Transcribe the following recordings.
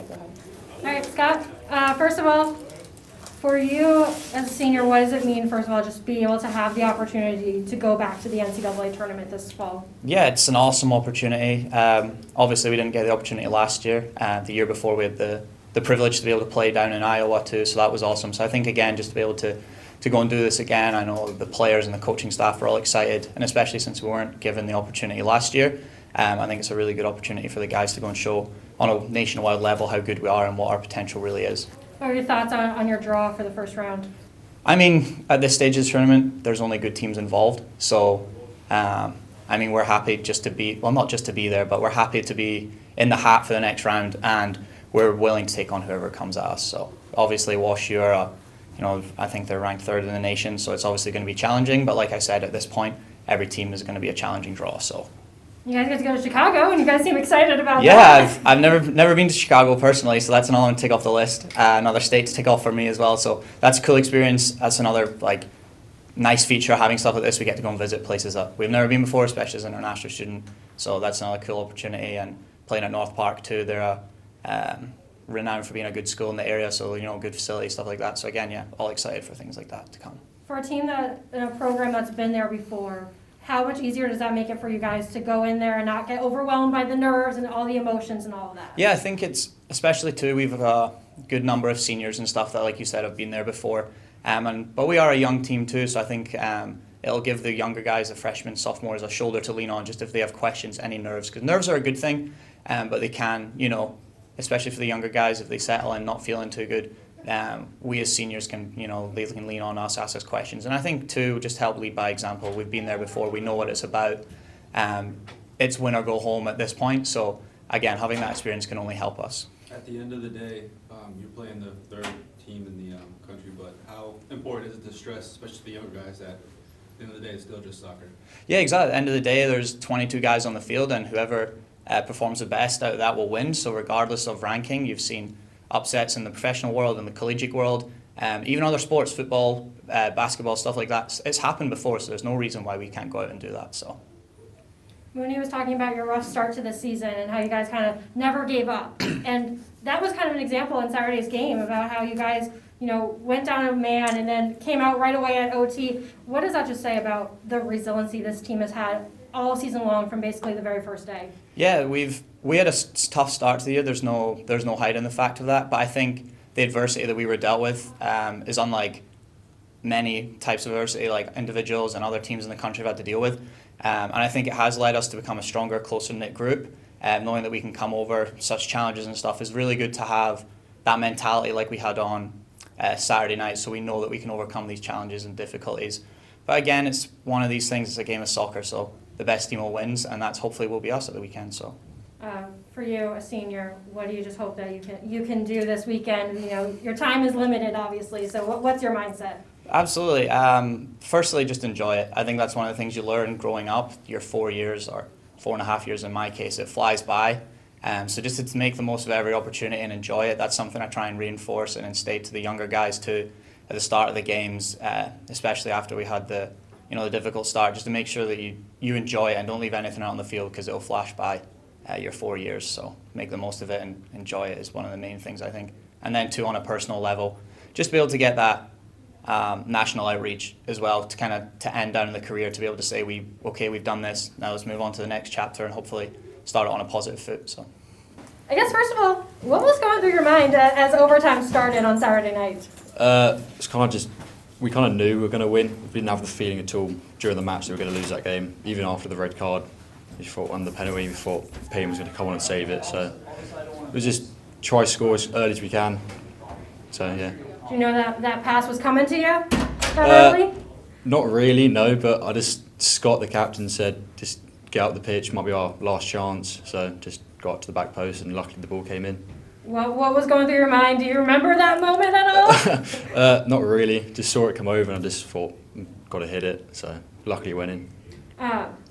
go ahead. All right, Scott, first of all, for you as a senior, what does it mean, first of all, just being able to have the opportunity to go back to the NCAA tournament this fall? Yeah, it's an awesome opportunity. Obviously, we didn't get the opportunity last year. The year before, we had the privilege to be able to play down in Iowa too, so that was awesome. So I think, again, just to be able to go and do this again, I know the players and the coaching staff are all excited, and especially since we weren't given the opportunity last year, I think it's a really good opportunity for the guys to go and show on a nationwide level how good we are and what our potential really is. What are your thoughts on your draw for the first round? I mean, at this stage of the tournament, there's only good teams involved. So, I mean, we're happy just to be, well, not just to be there, but we're happy to be in the hat for the next round, and we're willing to take on whoever comes at us. So, obviously, WashU are, I think they're ranked third in the nation, so it's obviously going to be challenging. But like I said, at this point, every team is going to be a challenging draw. So. You guys get to go to Chicago, and you guys seem excited about that. Yeah, I've never been to Chicago personally, so that's another one to tick off the list. Another state to tick off for me as well. So that's a cool experience. That's another nice feature of having stuff like this. We get to go and visit places that we've never been before, especially as an international student. So that's another cool opportunity. And playing at North Park too, they're renowned for being a good school in the area. So good facilities, stuff like that. So again, yeah, all excited for things like that to come. For a team in a program that's been there before, how much easier does that make it for you guys to go in there and not get overwhelmed by the nerves and all the emotions and all of that? Yeah, I think it's, especially too, we've a good number of seniors and stuff that, like you said, have been there before. But we are a young team too, so I think it'll give the younger guys, the freshmen, sophomores, a shoulder to lean on just if they have questions, any nerves. Because nerves are a good thing, but they can, especially for the younger guys, if they settle in not feeling too good, we as seniors can, they can lean on us, ask us questions. And I think too, just help lead by example. We've been there before, we know what it's about. It's win or go home at this point. So again, having that experience can only help us. At the end of the day, you're playing the third team in the country, but how important is it to stress, especially the younger guys, that at the end of the day it's still just soccer? Yeah, exactly. At the end of the day, there's 22 guys on the field, and whoever performs the best out of that will win. So regardless of ranking, you've seen upsets in the professional world, in the collegiate world, even other sports, football, basketball, stuff like that. It's happened before, so there's no reason why we can't go out and do that. So, Mooney was talking about your rough start to the season and how you guys kind of never gave up. And that was kind of an example in Saturday's game about how you guys, went down a man and then came out right away at OT. What does that just say about the resiliency this team has had all season long from basically the very first day? Yeah, we had a tough start to the year. There's no hiding the fact of that. But I think the adversity that we were dealt with is unlike many types of adversity like individuals and other teams in the country have had to deal with. And I think it has led us to become a stronger, closer-knit group. Knowing that we can come over such challenges and stuff is really good to have that mentality like we had on Saturday night, so we know that we can overcome these challenges and difficulties. But again, it's one of these things, it's a game of soccer, so the best team will wins, and that's hopefully will be us at the weekend. So, for you, a senior, what do you just hope that you can do this weekend? Your time is limited, obviously. So, what's your mindset? Absolutely. Firstly, just enjoy it. I think that's one of the things you learn growing up. Your 4 years, or 4.5 years in my case, it flies by. So just to make the most of every opportunity and enjoy it. That's something I try and reinforce and instate to the younger guys too at the start of the games, especially after we had the difficult start, just to make sure that you enjoy it and don't leave anything out on the field because it'll flash by your 4 years. So make the most of it and enjoy it is one of the main things, I think. And then too, on a personal level, just be able to get that national outreach as well to end down in the career, to be able to say we've done this, now let's move on to the next chapter and hopefully start it on a positive foot. So I guess first of all, what was going through your mind as overtime started on Saturday night? It's kind of just, we kind of knew we were going to win. We didn't have the feeling at all during the match that we were going to lose that game. Even after the red card, we thought on the penalty, we thought Payne was going to come on and save it. So it was just try to score as early as we can. So yeah. Do you know that pass was coming to you that early? Not really, no. But Scott, the captain, said just get out the pitch, might be our last chance. So just got up to the back post, and luckily the ball came in. What was going through your mind? Do you remember that moment at all? Not really. Just saw it come over, and I just thought, got to hit it. So luckily it went in.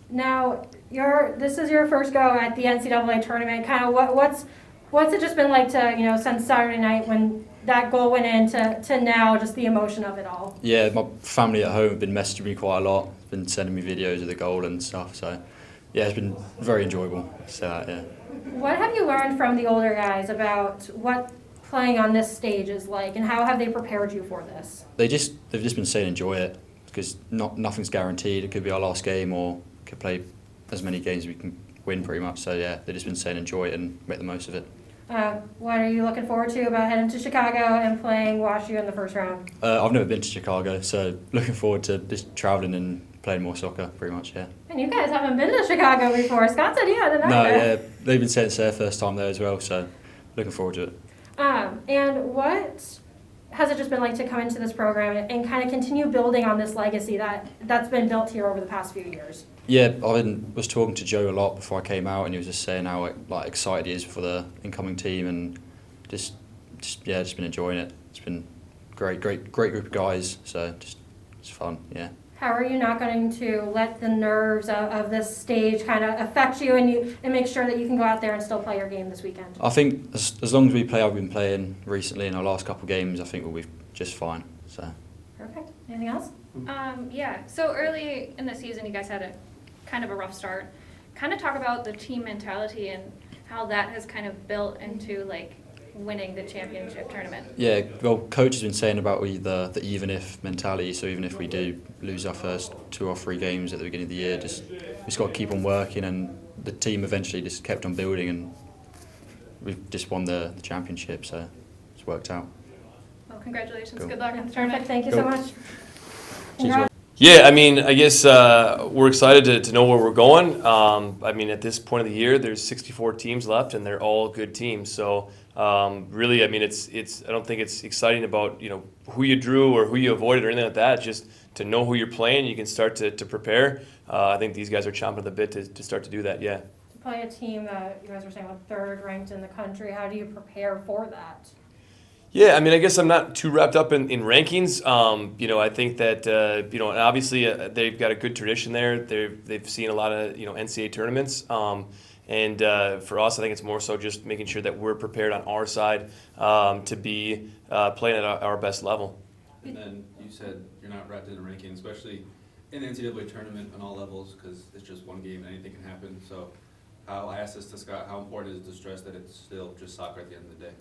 Now, this is your first go at the NCAA tournament. Kind of what's it just been like to since Saturday night when that goal went in to now, just the emotion of it all? Yeah, my family at home have been messaging me quite a lot, been sending me videos of the goal and stuff. So yeah, it's been very enjoyable. So yeah. What have you learned from the older guys about what playing on this stage is like, and how have they prepared you for this? They've just been saying enjoy it, because nothing's guaranteed. It could be our last game, or could play as many games as we can win pretty much. So yeah, they've just been saying enjoy it and make the most of it. What are you looking forward to about heading to Chicago and playing WashU in the first round? I've never been to Chicago, so looking forward to just travelling and playing more soccer pretty much, yeah. And you guys haven't been to Chicago before. Scott said he hadn't No, either. yeah, they've been saying it's their first time there as well, so looking forward to it. And what has it just been like to come into this program and kind of continue building on this legacy that's been built here over the past few years? Yeah, I was talking to Joe a lot before I came out, and he was just saying how excited he is for the incoming team, and just been enjoying it. It's been great group of guys, so it's fun, yeah. How are you not going to let the nerves of this stage kind of affect you and make sure that you can go out there and still play your game this weekend? I think as long as we play, I've been playing recently in our last couple of games, I think we'll be just fine. So. Perfect. Anything else? Yeah, so early in the season, you guys had a kind of a rough start. Kind of talk about the team mentality and how that has kind of built into like winning the championship tournament. Yeah, well, coach has been saying about the even if mentality. So even if we do lose our first 2 or 3 games at the beginning of the year, we just got to keep on working, and the team eventually just kept on building, and we've just won the championship. So it's worked out. Well, congratulations. Cool. Good luck in the Perfect. tournament. Thank you so Cool. much. Cheers, Congrats. Yeah, I mean, I guess we're excited to know where we're going. I mean, at this point of the year, there's 64 teams left, and they're all good teams. So really, I mean, it's I don't think it's exciting about who you drew or who you avoided or anything like that. It's just to know who you're playing, you can start to prepare. I think these guys are chomping at the bit to start to do that. Yeah. To play a team that you guys were saying was 3rd ranked in the country, how do you prepare for that? Yeah, I mean, I guess I'm not too wrapped up in rankings. I think that and obviously they've got a good tradition there. They've seen a lot of NCAA tournaments, and for us, I think it's more so just making sure that we're prepared on our side to be playing at our best level. And then you said you're not wrapped in the ranking, especially in the NCAA tournament on all levels, because it's just one game and anything can happen. So I asked this to Scott, how important is it to stress that it's still just soccer at the end of the day?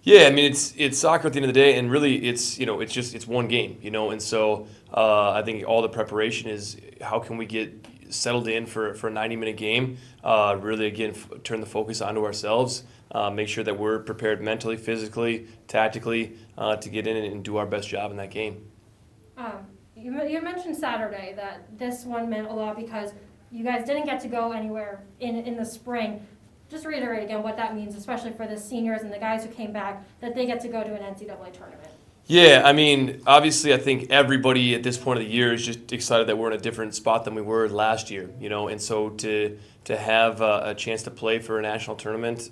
Yeah, I mean it's soccer at the end of the day, and really it's it's one game, and so I think all the preparation is how can we get settled in for a 90-minute game. Really again turn the focus onto ourselves, make sure that we're prepared mentally, physically, tactically to get in and do our best job in that game. You mentioned Saturday that this one meant a lot because you guys didn't get to go anywhere in the spring. Just reiterate again what that means, especially for the seniors and the guys who came back, that they get to go to an NCAA tournament. Yeah, I mean, obviously I think everybody at this point of the year is just excited that we're in a different spot than we were last year, and so to have a chance to play for a national tournament,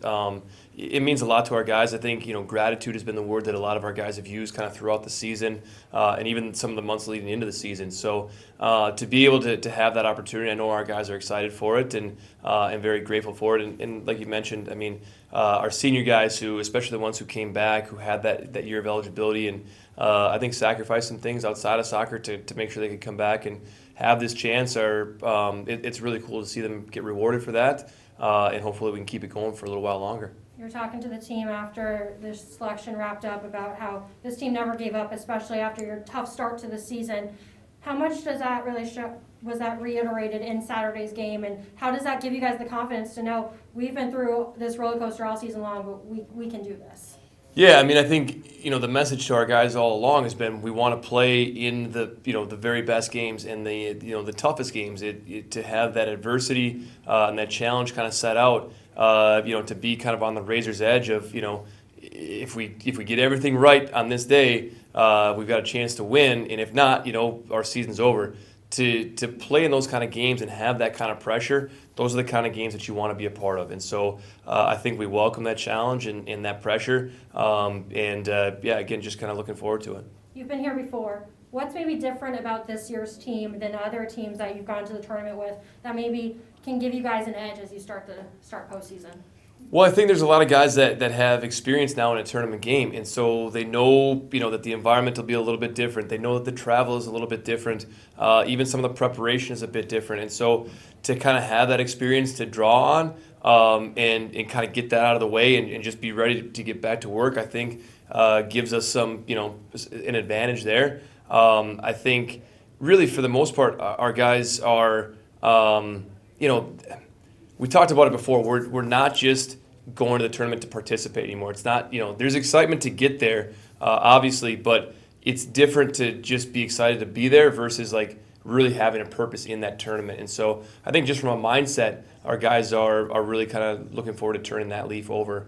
it means a lot to our guys. I think, gratitude has been the word that a lot of our guys have used kind of throughout the season and even some of the months leading into the season. So to be able to have that opportunity, I know our guys are excited for it and very grateful for it. And like you mentioned, I mean, our senior guys who, especially the ones who came back, who had that year of eligibility and I think sacrificed some things outside of soccer to make sure they could come back and have this chance it's really cool to see them get rewarded for that, and hopefully we can keep it going for a little while longer. You were talking to the team after this selection wrapped up about how this team never gave up, especially after your tough start to the season. How much does that really was that reiterated in Saturday's game, and how does that give you guys the confidence to know we've been through this roller coaster all season long, but we can do this? Yeah, I mean, I think the message to our guys all along has been we want to play in the the very best games and the toughest games. To have that adversity and that challenge kind of set out, to be kind of on the razor's edge of if we get everything right on this day, we've got a chance to win, and if not, our season's over. To play in those kind of games and have that kind of pressure, those are the kind of games that you want to be a part of. And so I think we welcome that challenge and that pressure. Again, just kind of looking forward to it. You've been here before. What's maybe different about this year's team than other teams that you've gone to the tournament with that maybe can give you guys an edge as you start postseason? Well, I think there's a lot of guys that have experience now in a tournament game, and so they know, that the environment will be a little bit different. They know that the travel is a little bit different. Even some of the preparation is a bit different, and so to kind of have that experience to draw on and kind of get that out of the way and just be ready to get back to work, I think gives us some, an advantage there. I think really for the most part, our guys are, we talked about it before. We're not just going to the tournament to participate anymore. It's not, there's excitement to get there, obviously, but it's different to just be excited to be there versus like really having a purpose in that tournament. And so I think just from a mindset, our guys are really kind of looking forward to turning that leaf over.